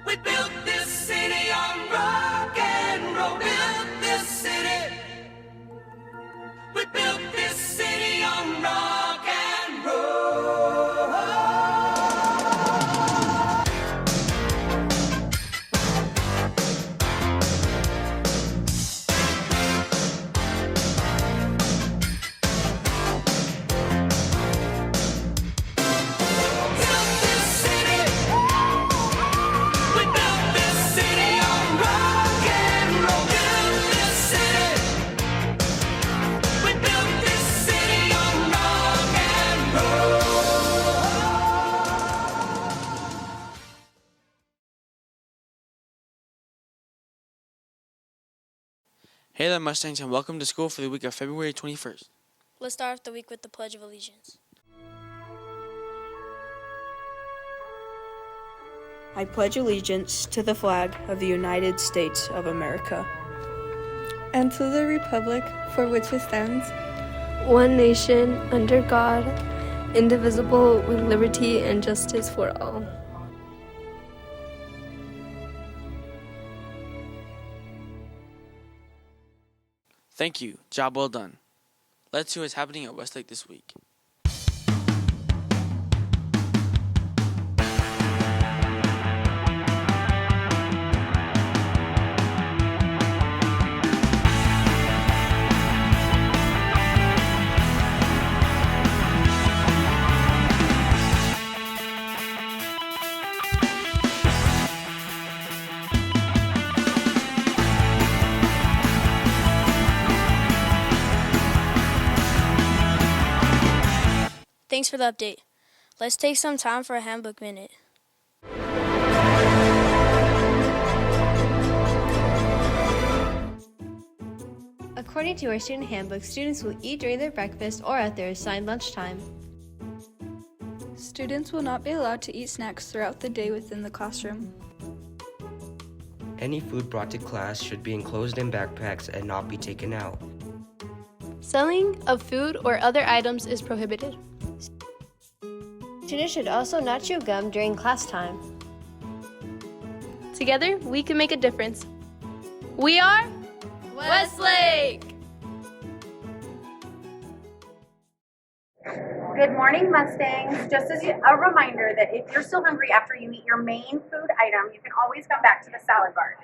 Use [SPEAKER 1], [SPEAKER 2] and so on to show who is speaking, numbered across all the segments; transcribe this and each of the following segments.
[SPEAKER 1] We built this city on rock and roll. Built this city. We built this city on rock and roll. Built this city. We built this city on rock and roll. Built this city. We built this city on rock and roll.
[SPEAKER 2] Hey there, Mustangs, and welcome to school for the week of February 21st.
[SPEAKER 3] Let's start off the week with the Pledge of Allegiance.
[SPEAKER 4] I pledge allegiance to the flag of the United States of America
[SPEAKER 5] and to the republic for which it stands,
[SPEAKER 6] one nation, under God, indivisible, with liberty and justice for all.
[SPEAKER 2] Thank you. Job well done. Let's see what's happening at Westlake this week.
[SPEAKER 3] Thanks for the update. Let's take some time for a handbook minute.
[SPEAKER 7] According to our student handbook, students will eat during their breakfast or at their assigned lunchtime.
[SPEAKER 5] students will not be allowed to eat snacks throughout the day within the classroom.
[SPEAKER 8] Any food brought to class should be enclosed in backpacks and not be taken out.
[SPEAKER 6] Selling of food or other items is prohibited.
[SPEAKER 7] Students should also not chew gum during class time.
[SPEAKER 6] Together, we can make a difference. We are Westlake!
[SPEAKER 9] Good morning, Mustangs. Just as a reminder that if you're still hungry after you eat your main food item, you can always come back to the salad bar.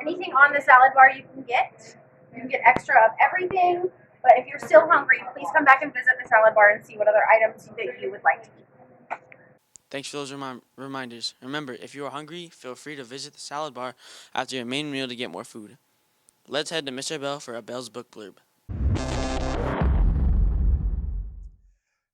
[SPEAKER 9] Anything on the salad bar you can get. You can get extra of everything, but if you're still hungry, please come back and visit the salad bar and see what other items that you would like to eat.
[SPEAKER 2] Thanks for those reminders. Remember, if you are hungry, feel free to visit the salad bar after your main meal to get more food. Let's head to Mr. Bell for a Bell's Book Blurb.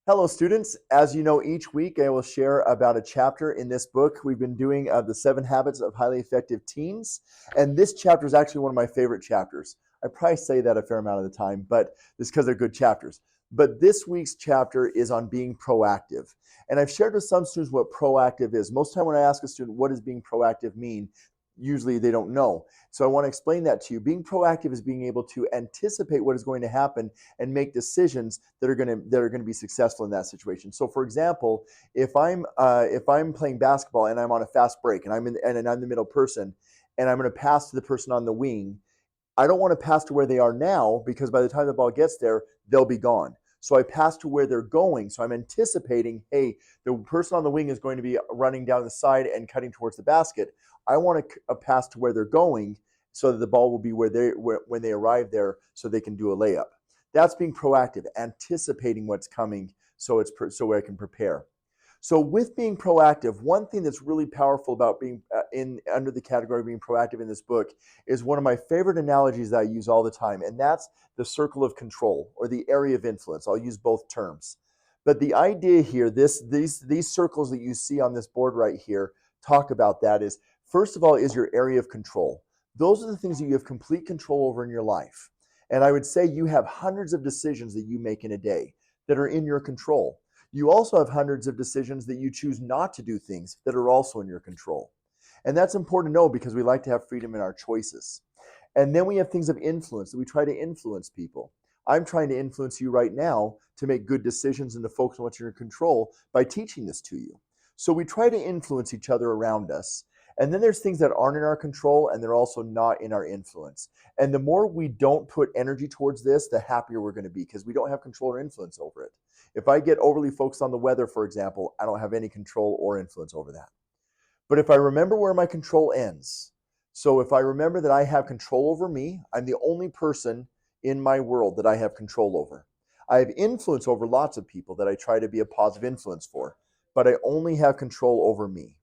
[SPEAKER 10] Hello students, as you know, each week I will share about a chapter in this book. We've been doing the 7 Habits of Highly Effective Teens, and this chapter is actually one of my favorite chapters. I probably say that a fair amount of the time, but it's because they're good chapters. But this week's chapter is on being proactive. And I've shared with some students what proactive is. Most of the time when I ask a student, what does being proactive mean? Usually they don't know. So I want to explain that to you. Being proactive is being able to anticipate what is going to happen and make decisions that are going to be successful in that situation. So for example, if I'm playing basketball and I'm on a fast break and I'm the middle person and I'm going to pass to the person on the wing, I don't want to pass to where they are now because by the time the ball gets there, they'll be gone. So I pass to where they're going. So I'm anticipating, hey, the person on the wing is going to be running down the side and cutting towards the basket. I want to pass to where they're going so that the ball will be when they arrive there so they can do a layup. That's being proactive, anticipating what's coming so I can prepare. So with being proactive, one thing that's really powerful about being under the category of being proactive in this book is one of my favorite analogies that I use all the time, and that's the circle of control or the area of influence. I'll use both terms. But the idea here, these circles that you see on this board right here talk about that is, first of all, is your area of control. Those are the things that you have complete control over in your life. And I would say you have hundreds of decisions that you make in a day that are in your control. You also have hundreds of decisions that you choose not to do things that are also in your control. And that's important to know because we like to have freedom in our choices. And then we have things of influence that we try to influence people. I'm trying to influence you right now to make good decisions and to focus on what's in your control by teaching this to you. So we try to influence each other around us. And then there's things that aren't in our control, and they're also not in our influence. And the more we don't put energy towards this, the happier we're going to be, because we don't have control or influence over it. If I get overly focused on the weather, for example, I don't have any control or influence over that. But if I remember where my control ends, so if I remember that I have control over me, I'm the only person in my world that I have control over. I have influence over lots of people that I try to be a positive influence for, but I only have control over me.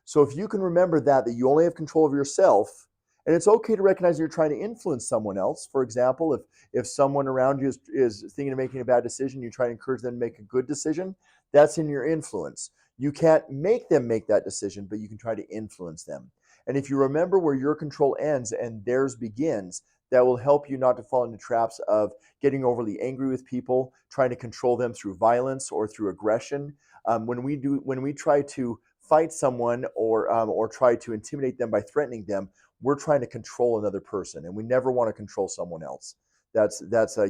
[SPEAKER 10] So if you can remember that you only have control over yourself, and it's okay to recognize you're trying to influence someone else. For example, if someone around you is thinking of making a bad decision, you try to encourage them to make a good decision, that's in your influence. You can't make them make that decision, but you can try to influence them. And if you remember where your control ends and theirs begins, that will help you not to fall into traps of getting overly angry with people, trying to control them through violence or through aggression. When we try to fight someone or try to intimidate them by threatening them, we're trying to control another person, and we never want to control someone else. That's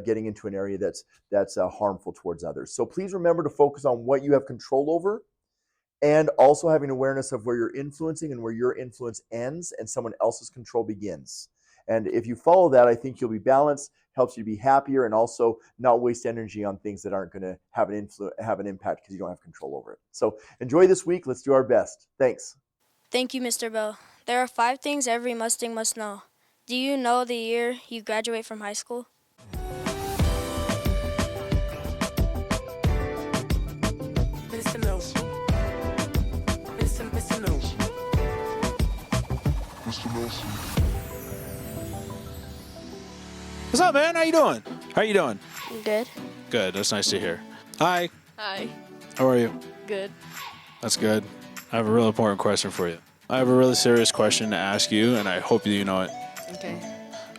[SPEAKER 10] getting into an area that's harmful towards others. So please remember to focus on what you have control over, and also having awareness of where you're influencing and where your influence ends and someone else's control begins. And if you follow that, I think you'll be balanced, helps you be happier, and also not waste energy on things that aren't going to have an impact because you don't have control over it. So enjoy this week. Let's do our best. Thanks.
[SPEAKER 3] Thank you, Mr. Bell. There are 5 things every Mustang must know. Do you know the year you graduate from high school?
[SPEAKER 1] Mr. Nelson. Mr. Nelson. Mr. Nelson.
[SPEAKER 11] What's up, man? How you doing? How you doing?
[SPEAKER 3] Good.
[SPEAKER 11] Good. That's nice to hear. Hi.
[SPEAKER 3] Hi.
[SPEAKER 11] How are you?
[SPEAKER 3] Good.
[SPEAKER 11] That's good. I have a real important question for you. I have a really serious question to ask you, and I hope you know it.
[SPEAKER 3] Okay.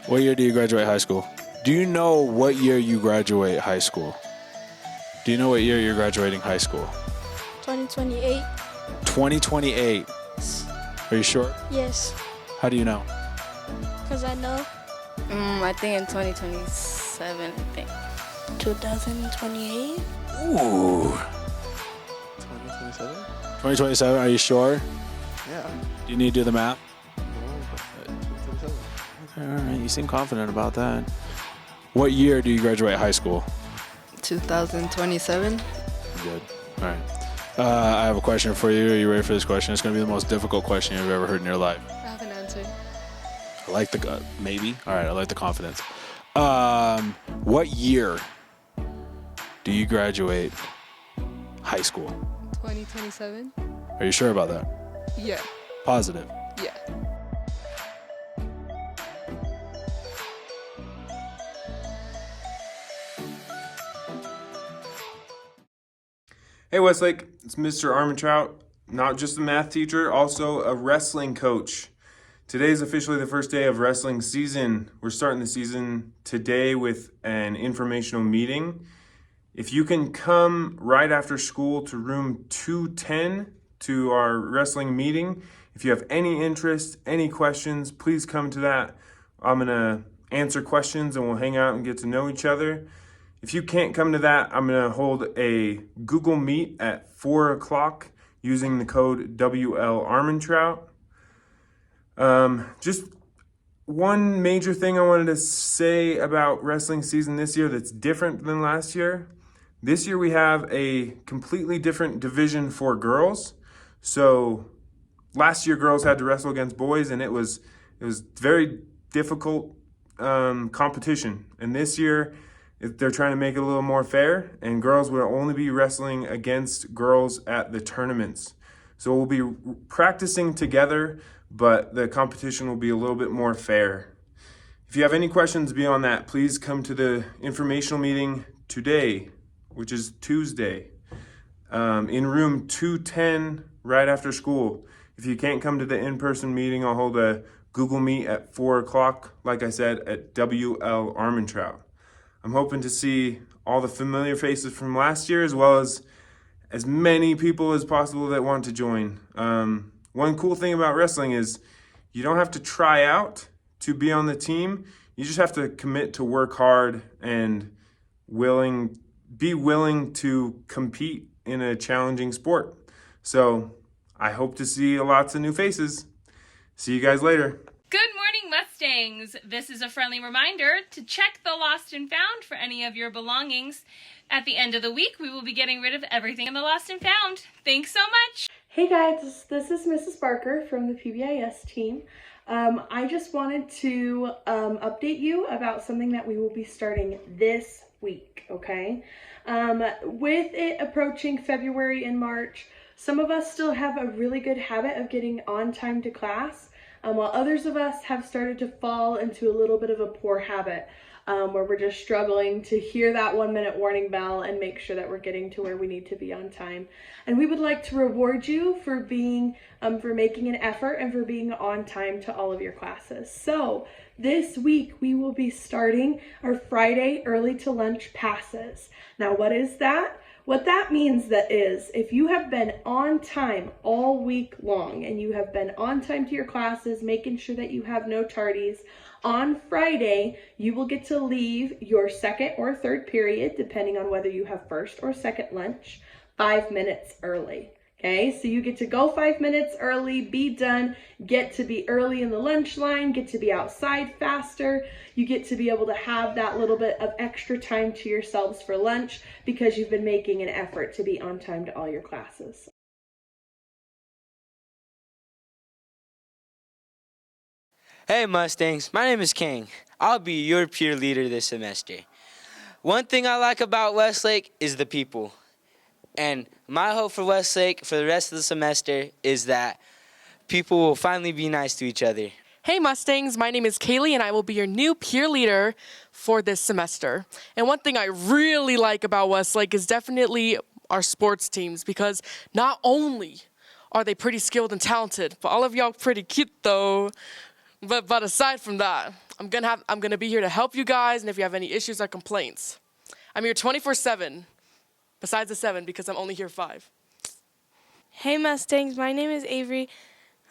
[SPEAKER 11] What year do you graduate high school? Do you know what year you graduate high school? Do you know what year you're graduating high school?
[SPEAKER 3] 2028.
[SPEAKER 11] 2028. Are you sure?
[SPEAKER 3] Yes.
[SPEAKER 11] How do you know?
[SPEAKER 3] Because I know.
[SPEAKER 12] I think in 2027, I think.
[SPEAKER 3] 2028?
[SPEAKER 11] Ooh.
[SPEAKER 2] 2027?
[SPEAKER 11] 2027, are you sure?
[SPEAKER 2] Yeah.
[SPEAKER 11] Do you need to do the math?
[SPEAKER 2] 2027.
[SPEAKER 11] Okay, all right. You seem confident about that. What year do you graduate high school?
[SPEAKER 12] 2027.
[SPEAKER 11] Good. All right. I have a question for you. Are you ready for this question? It's going to be the most difficult question you've ever heard in your life.
[SPEAKER 12] I have an answer.
[SPEAKER 11] I like the maybe. All right, I like the confidence. What year do you graduate high school?
[SPEAKER 12] 2027.
[SPEAKER 11] Are you sure about that?
[SPEAKER 12] Yeah.
[SPEAKER 11] Positive.
[SPEAKER 12] Yeah.
[SPEAKER 13] Hey Westlake, it's Mr. Armentrout, not just a math teacher, also a wrestling coach. Today is officially the first day of wrestling season. We're starting the season today with an informational meeting. If you can come right after school to room 210 to our wrestling meeting, if you have any interest, any questions, please come to that. I'm going to answer questions and we'll hang out and get to know each other. If you can't come to that, I'm going to hold a Google Meet at 4 o'clock using the code WL Armentrout. Just one major thing I wanted to say about wrestling season this year that's different than last year. This year we have a completely different division for girls. So last year girls had to wrestle against boys and it was very difficult competition. And this year they're trying to make it a little more fair, and girls will only be wrestling against girls at the tournaments. So we'll be practicing together, but the competition will be a little bit more fair. If you have any questions beyond that, please come to the informational meeting today, which is Tuesday, in room 210 right after school. If you can't come to the in-person meeting, I'll hold a Google Meet at 4 o'clock, like I said, at WL Armentrout. I'm hoping to see all the familiar faces from last year, as well as many people as possible that want to join. One cool thing about wrestling is you don't have to try out to be on the team. You just have to commit to work hard and be willing to compete in a challenging sport. So I hope to see lots of new faces. See you guys later.
[SPEAKER 14] Good morning, Mustangs. This is a friendly reminder to check the lost and found for any of your belongings. At the end of the week, we will be getting rid of everything in the lost and found. Thanks so much.
[SPEAKER 5] Hey guys, this is Mrs. Barker from the PBIS team. I just wanted to update you about something that we will be starting this week, okay? With it approaching February and March, some of us still have a really good habit of getting on time to class, while others of us have started to fall into a little bit of a poor habit, where we're just struggling to hear that 1-minute warning bell and make sure that we're getting to where we need to be on time. And we would like to reward you for for making an effort and for being on time to all of your classes. So this week we will be starting our Friday early to lunch passes. Now, what is that? What that means is if you have been on time all week long and you have been on time to your classes, making sure that you have no tardies, on Friday, you will get to leave your second or third period, depending on whether you have first or second lunch, 5 minutes early. Okay, so you get to go 5 minutes early, be done, get to be early in the lunch line, get to be outside faster. You get to be able to have that little bit of extra time to yourselves for lunch because you've been making an effort to be on time to all your classes.
[SPEAKER 15] Hey Mustangs, my name is King. I'll be your peer leader this semester. One thing I like about Westlake is the people. And my hope for Westlake for the rest of the semester is that people will finally be nice to each other.
[SPEAKER 16] Hey Mustangs, my name is Kaylee and I will be your new peer leader for this semester. And one thing I really like about Westlake is definitely our sports teams, because not only are they pretty skilled and talented, but all of y'all pretty cute though. But aside from that, I'm gonna be here to help you guys, and if you have any issues or complaints, I'm here 24/7. Besides the 7, because I'm only here 5.
[SPEAKER 17] Hey Mustangs, my name is Avery.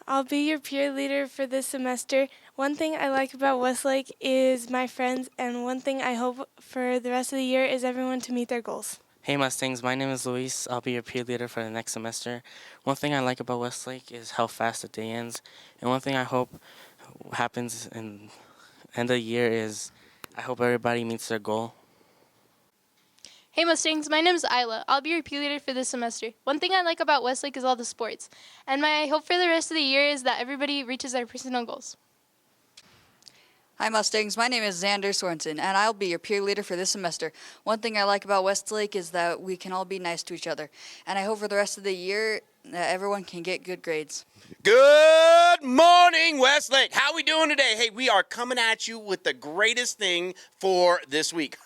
[SPEAKER 17] I'll be your peer leader for this semester. One thing I like about Westlake is my friends, and one thing I hope for the rest of the year is everyone to meet their goals.
[SPEAKER 18] Hey Mustangs, my name is Luis. I'll be your peer leader for the next semester. One thing I like about Westlake is how fast the day ends, and one thing I hope happens in the end of the year is I hope everybody meets their goal.
[SPEAKER 19] Hey Mustangs, my name is Isla. I'll be your peer leader for this semester. One thing I like about Westlake is all the sports. And my hope for the rest of the year is that everybody reaches their personal goals.
[SPEAKER 20] Hi Mustangs, my name is Xander Sorensen, and I'll be your peer leader for this semester. One thing I like about Westlake is that we can all be nice to each other. And I hope for the rest of the year that everyone can get good grades.
[SPEAKER 21] Good morning, Westlake. How we doing today? Hey, we are coming at you with the greatest thing for this week.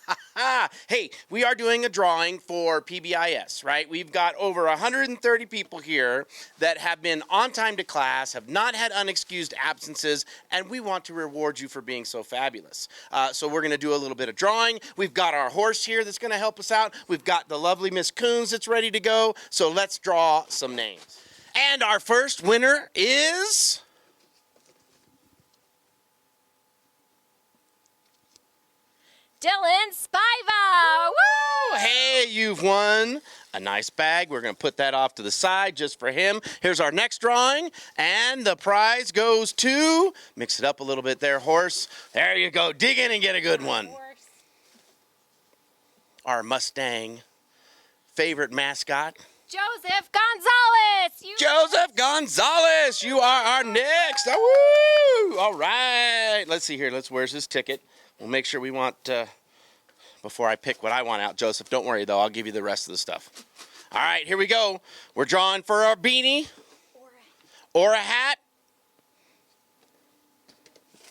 [SPEAKER 21] Hey, we are doing a drawing for PBIS, right? We've got over 130 people here that have been on time to class, have not had unexcused absences, and we want to reward you for being so fabulous. So we're going to do a little bit of drawing. We've got our horse here that's going to help us out. We've got the lovely Miss Coons that's ready to go. So let's draw some names. And our first winner is
[SPEAKER 22] Dylan Spiva! Woo!
[SPEAKER 21] Hey, you've won a nice bag. We're going to put that off to the side just for him. Here's our next drawing, and the prize goes to, mix it up a little bit there, horse. There you go. Dig in and get a good one. Our Mustang favorite mascot.
[SPEAKER 22] Joseph Gonzalez!
[SPEAKER 21] Joseph Gonzalez, you are our next. Oh, woo! All right. Let's see here. Where's his ticket? We'll make sure we want, before I pick what I want out, Joseph, don't worry, though. I'll give you the rest of the stuff. All right, here we go. We're drawing for our beanie or a hat.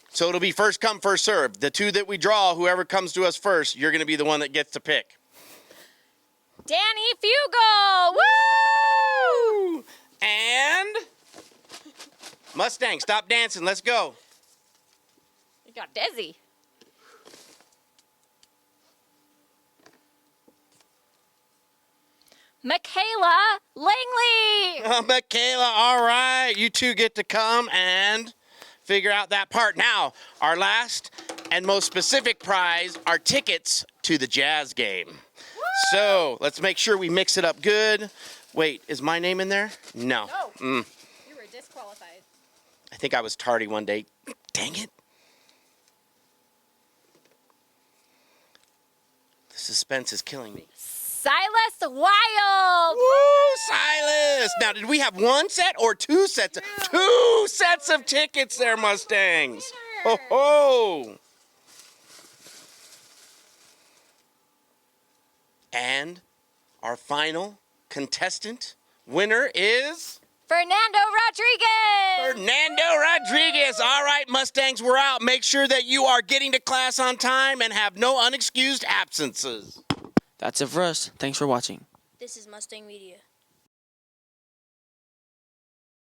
[SPEAKER 21] So it'll be first come, first serve. The two that we draw, whoever comes to us first, you're going to be the one that gets to pick.
[SPEAKER 22] Danny Fugel! Woo!
[SPEAKER 21] And Mustang, stop dancing. Let's go.
[SPEAKER 22] You got Desi. Michaela Langley!
[SPEAKER 21] Michaela, all right. You two get to come and figure out that part. Now, our last and most specific prize are tickets to the jazz game. So let's make sure we mix it up good. Wait, is my name in there? No.
[SPEAKER 22] You were disqualified.
[SPEAKER 21] I think I was tardy one day. Dang it. The suspense is killing me.
[SPEAKER 22] Silas Wild.
[SPEAKER 21] Woo, Silas! Now, did we have one set or two sets? Two sets of tickets there, Mustangs. Ho ho! And our final contestant winner is
[SPEAKER 22] Fernando Rodriguez.
[SPEAKER 21] Fernando Rodriguez. All right, Mustangs, we're out. Make sure that you are getting to class on time and have no unexcused absences.
[SPEAKER 2] That's it for us. Thanks for watching.
[SPEAKER 3] This is Mustang Media.